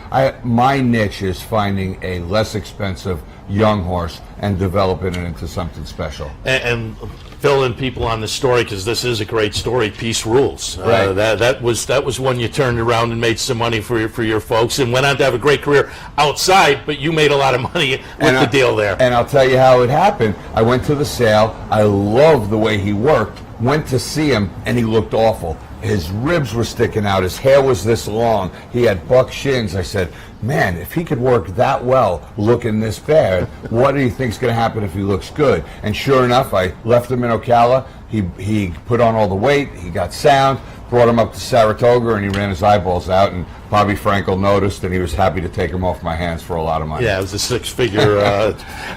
My niche is finding a less expensive young horse and developing it into something special. And fill in people on the story, because this is a great story. Peace Rules. Right. That was one you turned around and made some money for your folks, and went on to have a great career outside. But you made a lot of money with the deal there. And I'll tell you how it happened. I went to the sale. I loved the way he worked. Went to see him, and he looked awful. His ribs were sticking out. His hair was this long. He had buck shins. I said, man, if he could work that well looking this bad, what do you think's going to happen if he looks good? And sure enough, I left him in Ocala. He put on all the weight. He got sound. Brought him up to Saratoga, and he ran his eyeballs out. And Bobby Frankel noticed, and he was happy to take him off my hands for a lot of money. Yeah, it was a 6-figure.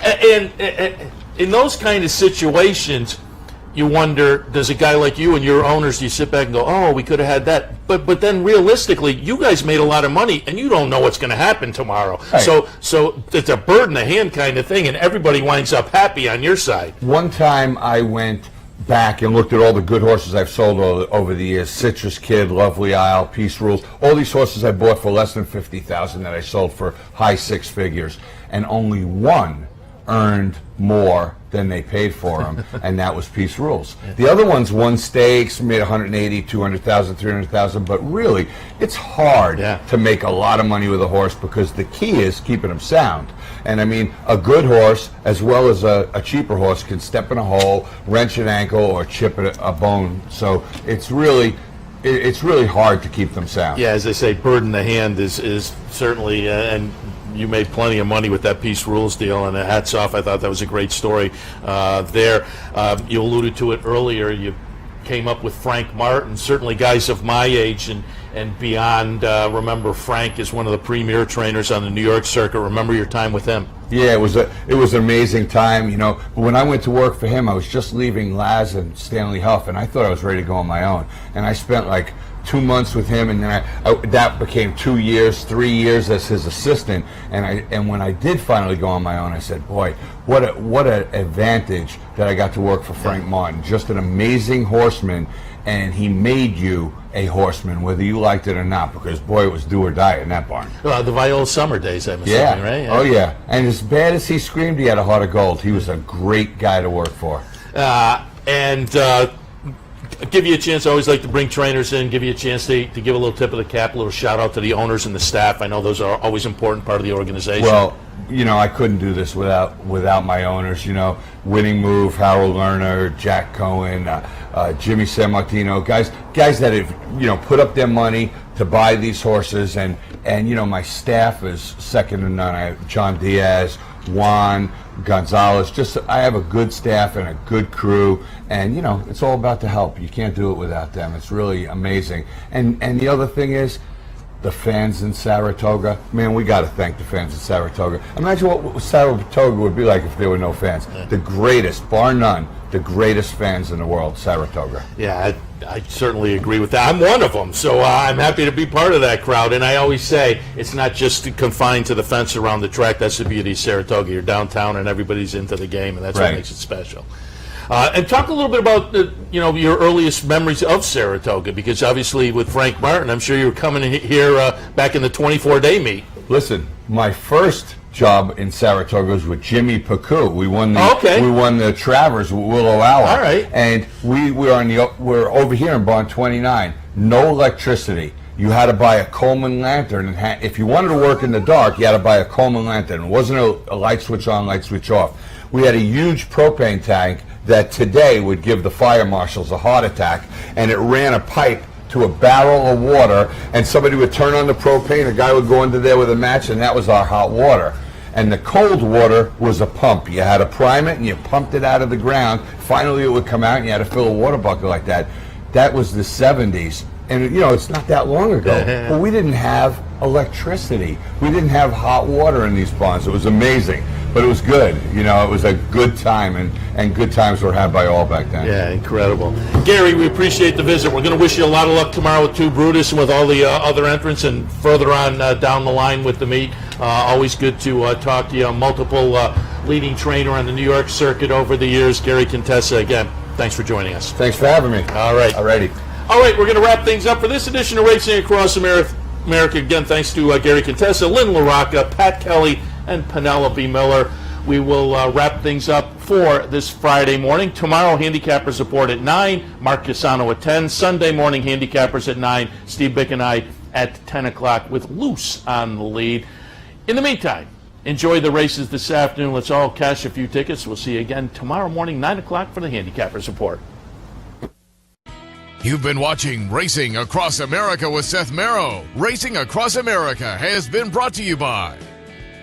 And in those kind of situations, you wonder, does a guy like you and your owners, you sit back and go, oh, we could have had that. But then realistically, you guys made a lot of money, and you don't know what's going to happen tomorrow. Right. So it's a bird in the hand kind of thing, and everybody winds up happy on your side. One time I went back and looked at all the good horses I've sold over the years. Citrus Kid, Lovely Isle, Peace Rules. All these horses I bought for less than $50,000 that I sold for high 6 figures. And only one earned more than they paid for them, and that was Peace Rules. The other ones won stakes, made $180,000, $200,000, $300,000, but really, it's hard to make a lot of money with a horse because the key is keeping him sound. And I mean, a good horse, as well as a cheaper horse, can step in a hole, wrench an ankle, or chip a bone. So it's really hard to keep them sound. Yeah, as they say, bird in the hand is certainly, and you made plenty of money with that Peace Rules deal, and hats off. I thought that was a great story there. You alluded to it earlier. You came up with Frank Martin. Certainly guys of my age and and beyond. Remember, Frank is one of the premier trainers on the New York circuit. Remember your time with him? Yeah, it was an amazing time, you know. But when I went to work for him, I was just leaving Laz and Stanley Huff, and I thought I was ready to go on my own. And I spent like 2 months with him, and then that became 2 years, 3 years as his assistant. And when I did finally go on my own, I said, boy, what an advantage that I got to work for Frank Martin. Just an amazing horseman, and he made you a horseman, whether you liked it or not, because boy, it was do or die in that barn. The Viola Summer days, I'm assuming, right? Yeah. Oh yeah. And as bad as he screamed, he had a heart of gold. He was a great guy to work for. Give you a chance. I always like to bring trainers in, give you a chance to give a little tip of the cap, a little shout out to the owners and the staff. I know those are always important part of the organization. Well, you know, I couldn't do this without my owners. You know, Winning Move, Harold Lerner, Jack Cohen, Jimmy San Martino, guys that have put up their money to buy these horses, and my staff is second to none. I have John Diaz, Juan Gonzalez. I have a good staff and a good crew, and it's all about the help. You can't do it without them. It's really amazing. And the other thing is, the fans in Saratoga, man, we got to thank the fans in Saratoga. Imagine what Saratoga would be like if there were no fans. The greatest, bar none, the greatest fans in the world, Saratoga. Yeah, I certainly agree with that. I'm one of them, so I'm happy to be part of that crowd. And I always say it's not just confined to the fence around the track. That's the beauty of Saratoga. You're downtown, and everybody's into the game, and that's what makes it special. And talk a little bit about your earliest memories of Saratoga, because obviously with Frank Martin, I'm sure you were coming here back in the 24-day meet. Listen, my first job in Saratoga was with Jimmy Pacou. We won the Travers with Willow Hour. All right. And we're over here in barn 29. No electricity. You had to buy a Coleman lantern, and if you wanted to work in the dark, you had to buy a Coleman lantern. It wasn't a light switch on, light switch off. We had a huge propane tank that today would give the fire marshals a heart attack, and it ran a pipe to a barrel of water, and somebody would turn on the propane, a guy would go into there with a match, and that was our hot water. And the cold water was a pump. You had to prime it, and you pumped it out of the ground. Finally, it would come out, and you had to fill a water bucket like that. That was the 70s. And, it's not that long ago. But we didn't have electricity. We didn't have hot water in these barns. It was amazing. But it was good. It was a good time, and good times were had by all back then. Yeah, incredible. Gary, we appreciate the visit. We're going to wish you a lot of luck tomorrow with 2 Brutus and with all the other entrants, and further on down the line with the meet. Always good to talk to you. Multiple leading trainer on the New York circuit over the years. Gary Contessa, again, thanks for joining us. Thanks for having me. All right. Alrighty. All right, we're going to wrap things up for this edition of Racing Across America. Again, thanks to Gary Contessa, Lynn LaRocca, Pat Kelly, and Penelope Miller. We will wrap things up for this Friday morning. Tomorrow, Handicappers Report at 9, Mark Casano at 10. Sunday morning, Handicappers at 9, Steve Bick and I at 10 o'clock with Luce on the lead. In the meantime, enjoy the races this afternoon. Let's all cash a few tickets. We'll see you again tomorrow morning, 9 o'clock for the Handicappers Report. You've been watching Racing Across America with Seth Merrow. Racing Across America has been brought to you by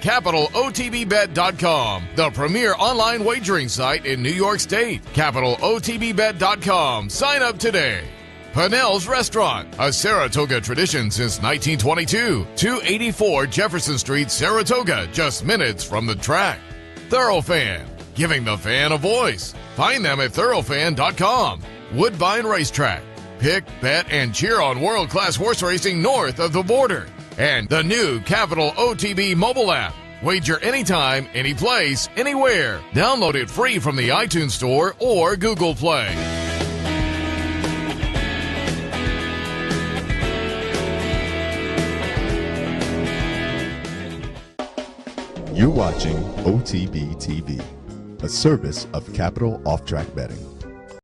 CapitalOTBBet.com, the premier online wagering site in New York State. CapitalOTBBet.com. Sign up today. Pannell's Restaurant, a Saratoga tradition since 1922. 284 Jefferson Street, Saratoga, just minutes from the track. Thoroughfan, giving the fan a voice. Find them at thoroughfan.com. Woodbine Racetrack. Pick, bet, and cheer on world-class horse racing north of the border. And the new Capital OTB mobile app. Wager anytime, any place, anywhere. Download it free from the iTunes Store or Google Play. You're watching OTB TV, a service of Capital Off-Track Betting.